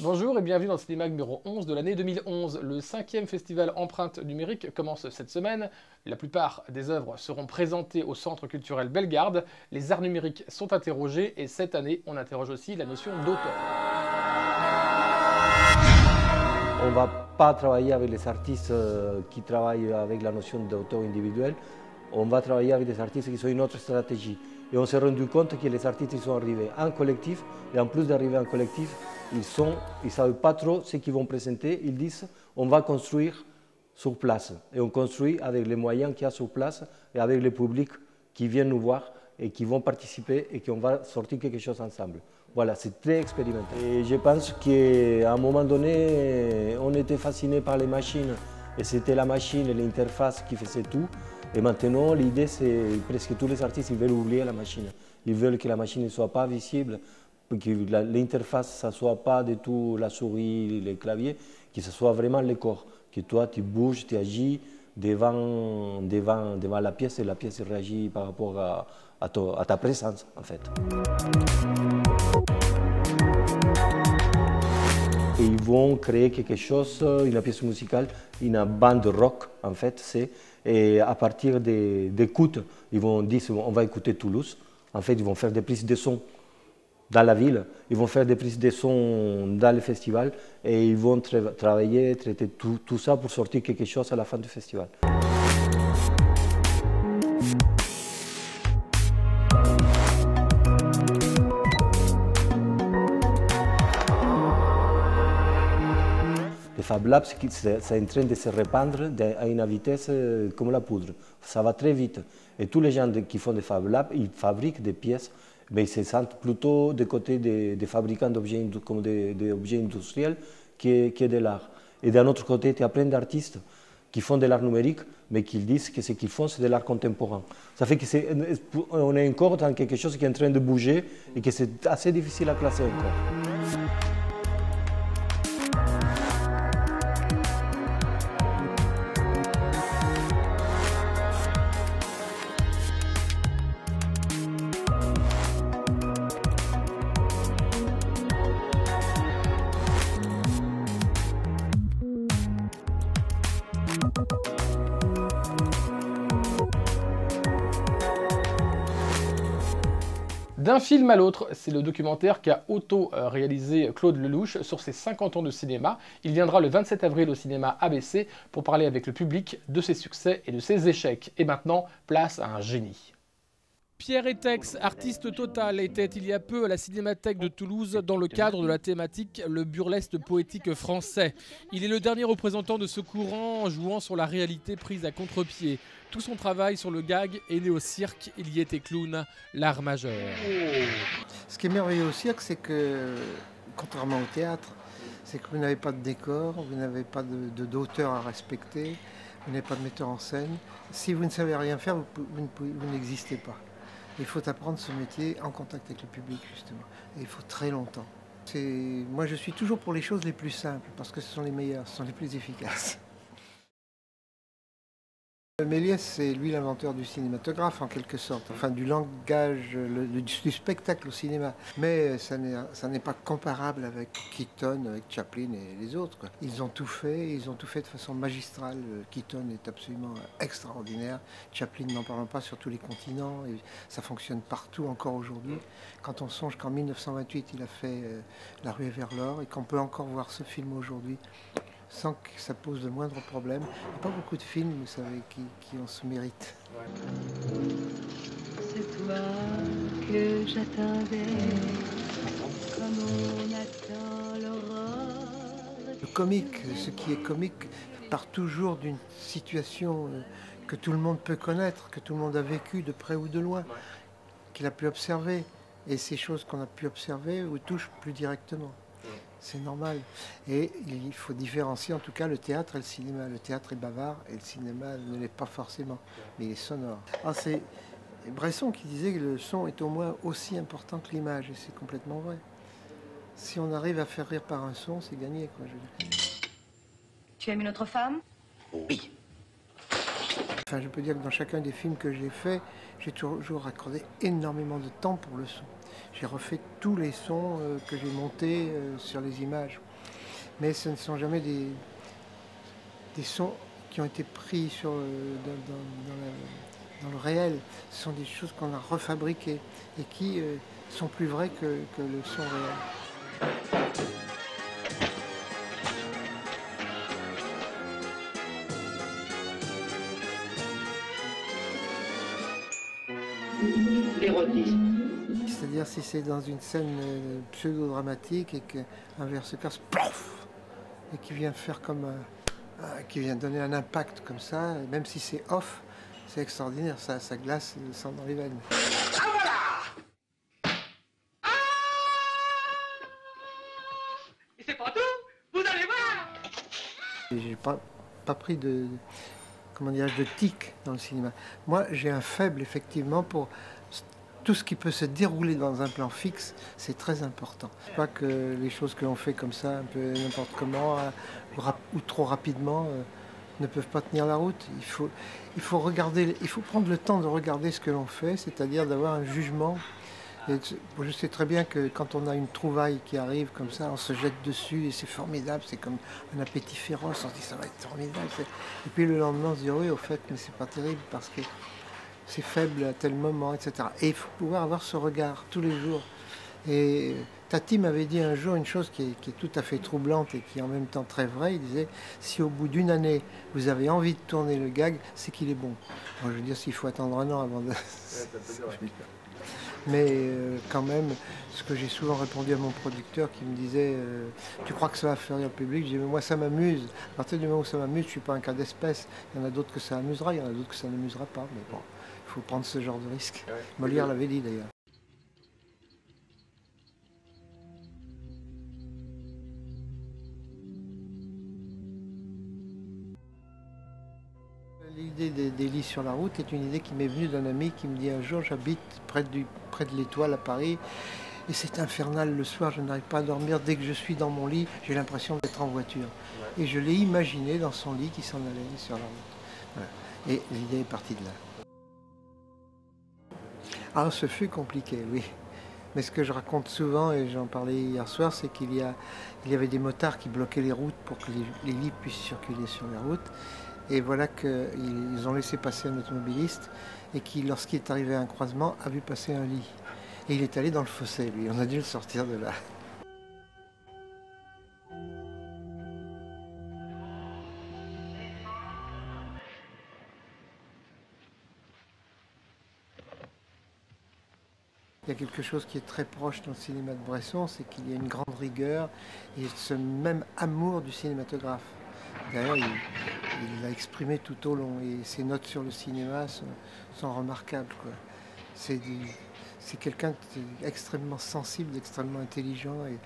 Bonjour et bienvenue dans le cinéma numéro 11 de l'année 2011. Le 5e festival Empreinte numérique commence cette semaine. La plupart des œuvres seront présentées au Centre culturel Bellegarde. Les arts numériques sont interrogés et cette année, on interroge aussi la notion d'auteur. On ne va pas travailler avec les artistes qui travaillent avec la notion d'auteur individuel. On va travailler avec des artistes qui ont une autre stratégie. Et on s'est rendu compte que les artistes sont arrivés en collectif, et en plus d'arriver en collectif, ils ne savent pas trop ce qu'ils vont présenter. Ils disent on va construire sur place. Et on construit avec les moyens qu'il y a sur place et avec le public qui vient nous voir et qui vont participer et qu'on va sortir quelque chose ensemble. Voilà, c'est très expérimental. Et je pense qu'à un moment donné, on était fasciné par les machines et c'était la machine et l'interface qui faisait tout. Et maintenant, l'idée, c'est presque tous les artistes, ils veulent oublier la machine. Ils veulent que la machine ne soit pas visible, que l'interface, ne soit pas du tout la souris, les claviers, que ce soit vraiment le corps. Que toi, tu bouges, tu agis devant la pièce et la pièce réagit par rapport à ta présence, en fait. Et ils vont créer quelque chose, une pièce musicale, une bande rock, en fait, et à partir d'écoute, ils vont dire on va écouter Toulouse. En fait, ils vont faire des prises de son dans la ville, ils vont faire des prises de son dans le festival et ils vont travailler, traiter tout ça pour sortir quelque chose à la fin du festival. Le Fab Lab, c'est en train de se répandre à une vitesse comme la poudre. Ça va très vite. Et tous les gens qui font des Fab Labs, ils fabriquent des pièces, mais ils se sentent plutôt du côté des fabricants d'objets comme des objets industriels que de l'art. Et d'un autre côté, tu as plein d'artistes qui font de l'art numérique, mais qui disent que ce qu'ils font, c'est de l'art contemporain. Ça fait qu'on est encore dans quelque chose qui est en train de bouger et que c'est assez difficile à classer encore. D'un film à l'autre, c'est le documentaire qu'a auto-réalisé Claude Lelouch sur ses 50 ans de cinéma. Il viendra le 27 avril au cinéma ABC pour parler avec le public de ses succès et de ses échecs. Et maintenant, place à un génie. Pierre Etex, artiste total, était il y a peu à la Cinémathèque de Toulouse dans le cadre de la thématique Le burlesque poétique français. Il est le dernier représentant de ce courant jouant sur la réalité prise à contre-pied. Tout son travail sur le gag est né au cirque, il y était clown, l'art majeur. Ce qui est merveilleux au cirque, c'est que, contrairement au théâtre, c'est que vous n'avez pas de décor, vous n'avez pas d'auteur à respecter, vous n'avez pas de metteur en scène. Si vous ne savez rien faire, vous n'existez pas. Il faut apprendre ce métier en contact avec le public, justement. Et il faut très longtemps. Moi, je suis toujours pour les choses les plus simples, parce que ce sont les meilleures, ce sont les plus efficaces. Méliès, c'est lui l'inventeur du cinématographe, en quelque sorte, enfin du langage, du spectacle au cinéma. Mais ça n'est pas comparable avec Keaton, avec Chaplin et les autres, quoi. Ils ont tout fait de façon magistrale. Keaton est absolument extraordinaire. Chaplin, n'en parlons pas, sur tous les continents. Et ça fonctionne partout encore aujourd'hui. Quand on songe qu'en 1928, il a fait La ruée vers l'or et qu'on peut encore voir ce film aujourd'hui, sans que ça pose le moindre problème. Il n'y a pas beaucoup de films, vous savez, qui ont ce mérite. C'est toi que j'attendais, comme on attend l'aurore. Le comique, ce qui est comique, part toujours d'une situation que tout le monde peut connaître, que tout le monde a vécu de près ou de loin, qu'il a pu observer. Et ces choses qu'on a pu observer vous touchent plus directement. C'est normal. Et il faut différencier en tout cas le théâtre et le cinéma. Le théâtre est bavard et le cinéma ne l'est pas forcément, mais il est sonore. Alors c'est Bresson qui disait que le son est au moins aussi important que l'image, et c'est complètement vrai. Si on arrive à faire rire par un son, c'est gagné, quoi, je veux dire. Tu aimes une autre femme? Oui. Enfin, je peux dire que dans chacun des films que j'ai faits, j'ai toujours accordé énormément de temps pour le son. J'ai refait tous les sons que j'ai montés sur les images. Mais ce ne sont jamais des sons qui ont été pris dans le réel. Ce sont des choses qu'on a refabriquées et qui sont plus vraies que le son réel. C'est-à-dire si c'est dans une scène pseudo-dramatique et qu'un verre se casse, plouf, et qui vient faire comme qui vient donner un impact comme ça, même si c'est off, c'est extraordinaire, ça glace le sang dans les veines. Ah voilà! Et c'est pas tout, vous allez voir! J'ai pas pris de tic dans le cinéma. Moi, j'ai un faible, effectivement, pour tout ce qui peut se dérouler dans un plan fixe, c'est très important. Pas que les choses que l'on fait comme ça, un peu n'importe comment, ou trop rapidement, ne peuvent pas tenir la route. Il faut prendre le temps de regarder ce que l'on fait, c'est-à-dire d'avoir un jugement. Et je sais très bien que quand on a une trouvaille qui arrive comme ça, on se jette dessus et c'est formidable, c'est comme un appétit féroce, on se dit ça va être formidable. Et puis le lendemain on se dit oui au fait mais c'est pas terrible parce que c'est faible à tel moment, etc. Et il faut pouvoir avoir ce regard tous les jours. Et Tati m'avait dit un jour une chose qui est tout à fait troublante et qui est en même temps très vraie. Il disait, si au bout d'une année, vous avez envie de tourner le gag, c'est qu'il est bon. Moi, je veux dire, s'il faut attendre un an avant de... Mais quand même, ce que j'ai souvent répondu à mon producteur qui me disait tu crois que ça va faire rire le public? J'ai dit mais moi ça m'amuse. À partir du moment où ça m'amuse, je ne suis pas un cas d'espèce. Il y en a d'autres que ça amusera, il y en a d'autres que ça n'amusera pas. Mais bon, il faut prendre ce genre de risque. Ouais. Molière l'avait dit d'ailleurs. L'idée des lits sur la route est une idée qui m'est venue d'un ami qui me dit un jour j'habite près de l'Étoile à Paris et c'est infernal le soir, je n'arrive pas à dormir, dès que je suis dans mon lit j'ai l'impression d'être en voiture. Ouais. Et je l'ai imaginé dans son lit qui s'en allait sur la route. Voilà. Et l'idée est partie de là. Ah, ce fut compliqué, oui. Mais ce que je raconte souvent, et j'en parlais hier soir, c'est qu'il y avait des motards qui bloquaient les routes pour que les lits puissent circuler sur les routes. Et voilà qu'ils ont laissé passer un automobiliste et qui, lorsqu'il est arrivé à un croisement, a vu passer un lit. Et il est allé dans le fossé, lui. On a dû le sortir de là. Il y a quelque chose qui est très proche dans le cinéma de Bresson, c'est qu'il y a une grande rigueur et ce même amour du cinématographe. D'ailleurs, il l'a exprimé tout au long et ses notes sur le cinéma sont remarquables, quoi. C'est quelqu'un d'extrêmement sensible, d'extrêmement intelligent et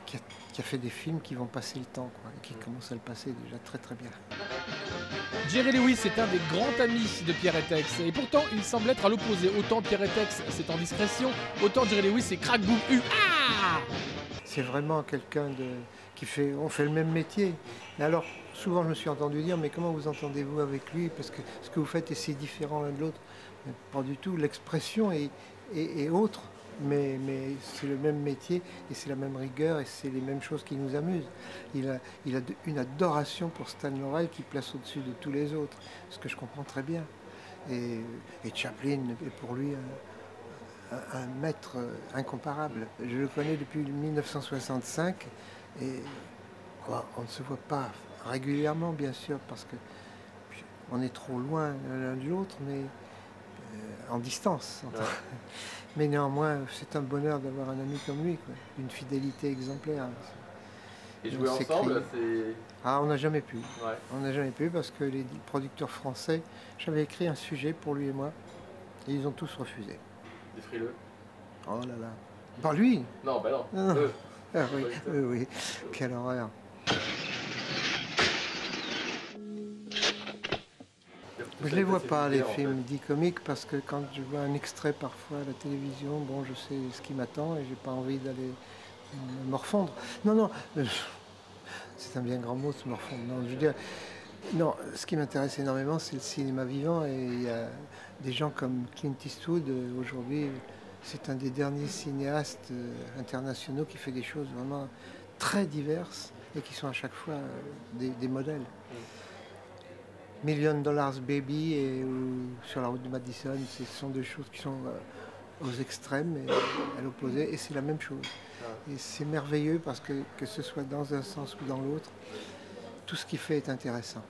qui a fait des films qui vont passer le temps, quoi, et qui commencent à le passer déjà très très bien. Jerry Lewis est un des grands amis de Pierre Étex et pourtant il semble être à l'opposé. Autant Pierre Étex c'est en discrétion, autant Jerry Lewis c'est crack boum ah. C'est vraiment quelqu'un on fait le même métier. Mais alors souvent je me suis entendu dire mais comment vous entendez-vous avec lui parce que ce que vous faites est si différent l'un de l'autre. Pas du tout, l'expression est autre. Mais c'est le même métier et c'est la même rigueur et c'est les mêmes choses qui nous amusent. Il a une adoration pour Stan Laurel qui place au-dessus de tous les autres, ce que je comprends très bien. Et Chaplin est pour lui un maître incomparable. Je le connais depuis 1965 et on ne se voit pas régulièrement bien sûr parce qu'on est trop loin l'un de l'autre, mais en distance. Ouais. Mais néanmoins, c'est un bonheur d'avoir un ami comme lui, quoi. Une fidélité exemplaire. Et jouer ensemble, c'est... Ah, on n'a jamais pu. Ouais. On n'a jamais pu parce que les producteurs français, j'avais écrit un sujet pour lui et moi, et ils ont tous refusé. Des frileux? Oh là là. Pas lui? Non, bah non. Non. Ah, oui, oui. Quelle horreur. Je ne les vois pas, les films dits comiques, parce que quand je vois un extrait parfois à la télévision, bon, je sais ce qui m'attend et j'ai pas envie d'aller me morfondre. Non, c'est un bien grand mot, se morfondre. Non, je veux dire, non, ce qui m'intéresse énormément, c'est le cinéma vivant et il y a des gens comme Clint Eastwood, aujourd'hui, c'est un des derniers cinéastes internationaux qui fait des choses vraiment très diverses. et qui sont à chaque fois des modèles. Million Dollars Baby et Sur la route de Madison, ce sont deux choses qui sont aux extrêmes et à l'opposé, et c'est la même chose. Et c'est merveilleux parce que ce soit dans un sens ou dans l'autre, tout ce qu'il fait est intéressant.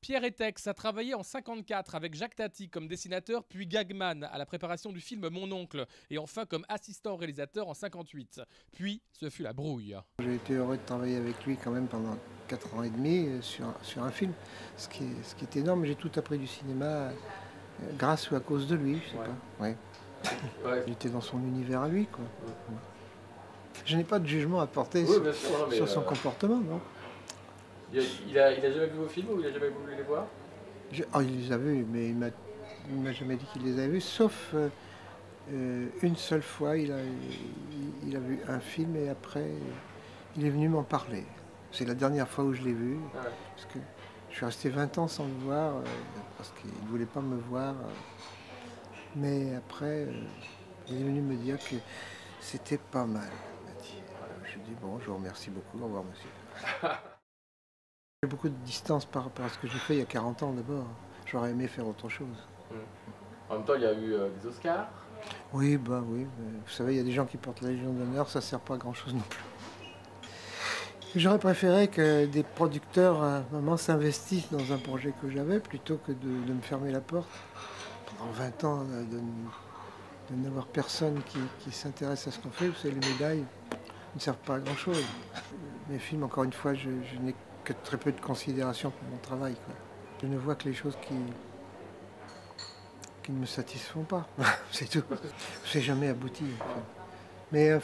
Pierre Etex a travaillé en 1954 avec Jacques Tati comme dessinateur, puis Gagman à la préparation du film Mon Oncle, et enfin comme assistant réalisateur en 1958. Puis, ce fut la brouille. J'ai été heureux de travailler avec lui quand même pendant 4 ans et demi sur un film, ce qui est énorme. J'ai tout appris du cinéma grâce ou à cause de lui, je sais pas. Ouais. Il était dans son univers à lui, quoi. Je n'ai pas de jugement à porter sur son comportement, non. Il a jamais vu vos films ou il a jamais voulu les voir? Il les a vus, mais il m'a jamais dit qu'il les avait vus, sauf une seule fois, il a vu un film et après, il est venu m'en parler. C'est la dernière fois où je l'ai vu, parce que je suis resté 20 ans sans le voir, parce qu'il ne voulait pas me voir. Mais après, il est venu me dire que c'était pas mal. Je lui ai dit, bon, je vous remercie beaucoup, au revoir monsieur. J'ai beaucoup de distance par rapport à ce que j'ai fait il y a 40 ans d'abord. J'aurais aimé faire autre chose. En même temps, il y a eu des Oscars. Oui, bah oui. Vous savez, il y a des gens qui portent la Légion d'honneur, ça ne sert pas à grand chose non plus. J'aurais préféré que des producteurs à un moment s'investissent dans un projet que j'avais plutôt que de me fermer la porte. Pendant 20 ans, de n'avoir personne qui s'intéresse à ce qu'on fait. Vous savez, les médailles ne servent pas à grand chose. Mes films, encore une fois, je n'ai que très peu de considération pour mon travail, quoi. Je ne vois que les choses qui ne me satisfont pas. C'est tout. C'est jamais abouti. Enfin. Mais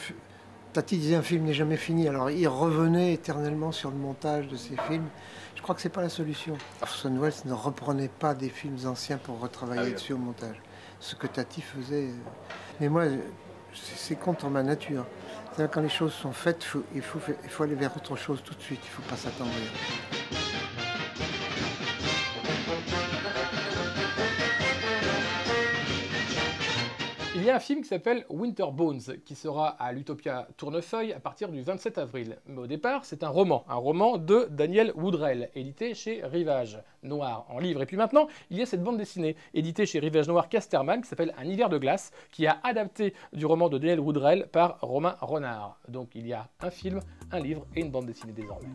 Tati disait un film n'est jamais fini. Alors il revenait éternellement sur le montage de ses films. Je crois que c'est pas la solution. Orson Welles ne reprenait pas des films anciens pour retravailler dessus au montage. Ce que Tati faisait. Mais moi, c'est contre ma nature. C'est-à-dire quand les choses sont faites, il faut aller vers autre chose tout de suite. Il ne faut pas s'attendre. Il y a un film qui s'appelle Winter Bones, qui sera à l'Utopia Tournefeuille à partir du 27 avril. Mais au départ, c'est un roman de Daniel Woodrell, édité chez Rivage Noir en livre. Et puis maintenant, il y a cette bande dessinée, éditée chez Rivage Noir Casterman, qui s'appelle Un hiver de glace, qui a adapté du roman de Daniel Woodrell par Romain Renard. Donc il y a un film, un livre et une bande dessinée désormais.